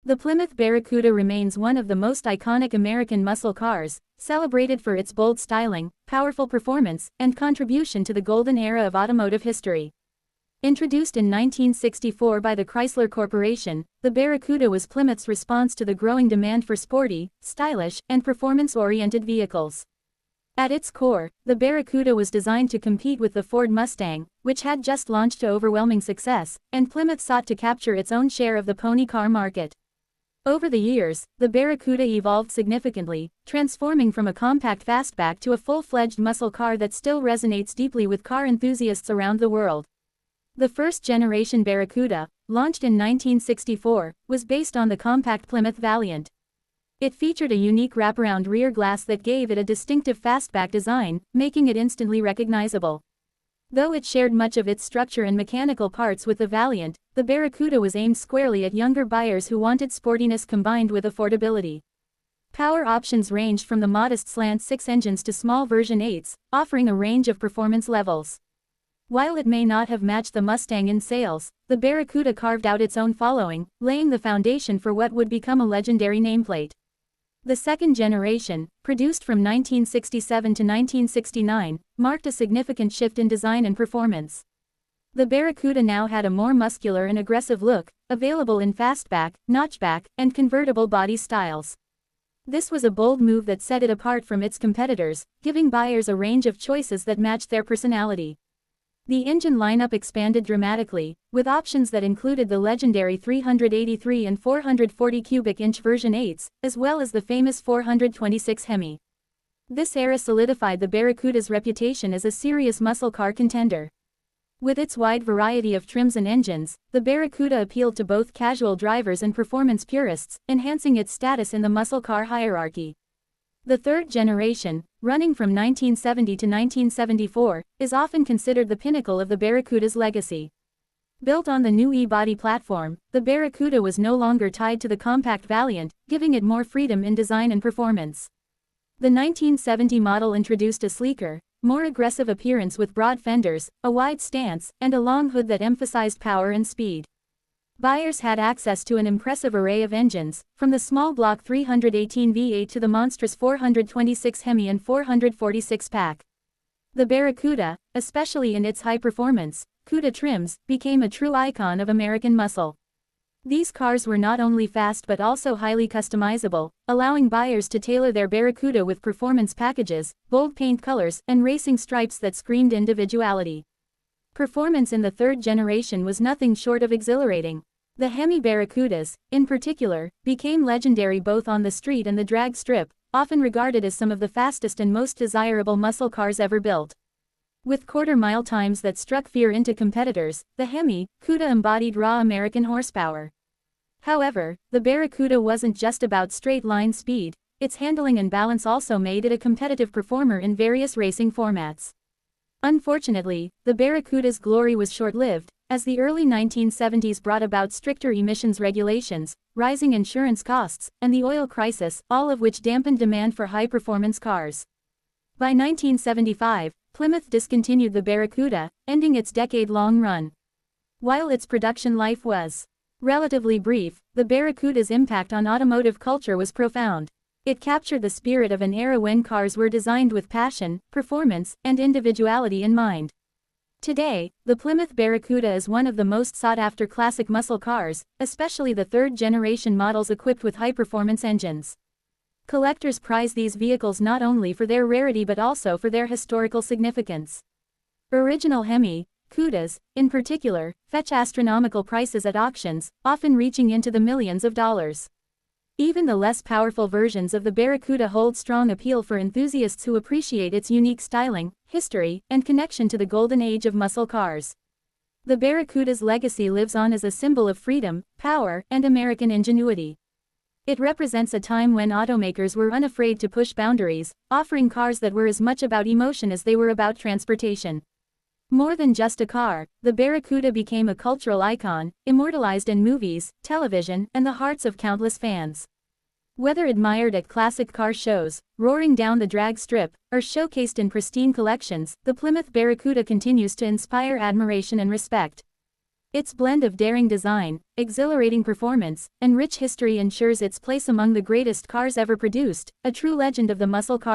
The Plymouth Barracuda remains one of the most iconic American muscle cars, celebrated for its bold styling, powerful performance, and contribution to the golden era of automotive history. Introduced in 1964 by the Chrysler Corporation, the Barracuda was Plymouth's response to the growing demand for sporty, stylish, and performance-oriented vehicles. At its core, the Barracuda was designed to compete with the Ford Mustang, which had just launched to overwhelming success, and Plymouth sought to capture its own share of the pony car market. Over the years, the Barracuda evolved significantly, transforming from a compact fastback to a full-fledged muscle car that still resonates deeply with car enthusiasts around the world. The first-generation Barracuda, launched in 1964, was based on the compact Plymouth Valiant. It featured a unique wraparound rear glass that gave it a distinctive fastback design, making it instantly recognizable. Though it shared much of its structure and mechanical parts with the Valiant, the Barracuda was aimed squarely at younger buyers who wanted sportiness combined with affordability. Power options ranged from the modest slant 6 engines to small version 8s, offering a range of performance levels. While it may not have matched the Mustang in sales, the Barracuda carved out its own following, laying the foundation for what would become a legendary nameplate. The second generation, produced from 1967 to 1969, marked a significant shift in design and performance. The Barracuda now had a more muscular and aggressive look, available in fastback, notchback, and convertible body styles. This was a bold move that set it apart from its competitors, giving buyers a range of choices that matched their personality. The engine lineup expanded dramatically, with options that included the legendary 383 and 440 cubic inch version 8s, as well as the famous 426 Hemi. This era solidified the Barracuda's reputation as a serious muscle car contender. With its wide variety of trims and engines, the Barracuda appealed to both casual drivers and performance purists, enhancing its status in the muscle car hierarchy. The third generation, running from 1970 to 1974, is often considered the pinnacle of the Barracuda's legacy. Built on the new E-body platform, the Barracuda was no longer tied to the compact Valiant, giving it more freedom in design and performance. The 1970 model introduced a sleeker, more aggressive appearance with broad fenders, a wide stance, and a long hood that emphasized power and speed. Buyers had access to an impressive array of engines, from the small block 318 V8 to the monstrous 426 Hemi and 446 pack. The Barracuda, especially in its high-performance, CUDA trims, became a true icon of American muscle. These cars were not only fast but also highly customizable, allowing buyers to tailor their Barracuda with performance packages, bold paint colors, and racing stripes that screamed individuality. Performance in the third generation was nothing short of exhilarating. The Hemi Barracudas, in particular, became legendary both on the street and the drag strip, often regarded as some of the fastest and most desirable muscle cars ever built. With quarter-mile times that struck fear into competitors, the Hemi CUDA embodied raw American horsepower. However, the Barracuda wasn't just about straight-line speed, its handling and balance also made it a competitive performer in various racing formats. Unfortunately, the Barracuda's glory was short-lived, as the early 1970s brought about stricter emissions regulations, rising insurance costs, and the oil crisis, all of which dampened demand for high-performance cars. By 1975, Plymouth discontinued the Barracuda, ending its decade-long run. While its production life was relatively brief, the Barracuda's impact on automotive culture was profound. It captured the spirit of an era when cars were designed with passion, performance, and individuality in mind. Today, the Plymouth Barracuda is one of the most sought-after classic muscle cars, especially the third-generation models equipped with high-performance engines. Collectors prize these vehicles not only for their rarity but also for their historical significance. Original Hemi CUDAs, in particular, fetch astronomical prices at auctions, often reaching into the millions of dollars. Even the less powerful versions of the Barracuda hold strong appeal for enthusiasts who appreciate its unique styling, history, and connection to the golden age of muscle cars. The Barracuda's legacy lives on as a symbol of freedom, power, and American ingenuity. It represents a time when automakers were unafraid to push boundaries, offering cars that were as much about emotion as they were about transportation. More than just a car, the Barracuda became a cultural icon, immortalized in movies, television, and the hearts of countless fans. Whether admired at classic car shows, roaring down the drag strip, or showcased in pristine collections, the Plymouth Barracuda continues to inspire admiration and respect. Its blend of daring design, exhilarating performance, and rich history ensures its place among the greatest cars ever produced, a true legend of the muscle car.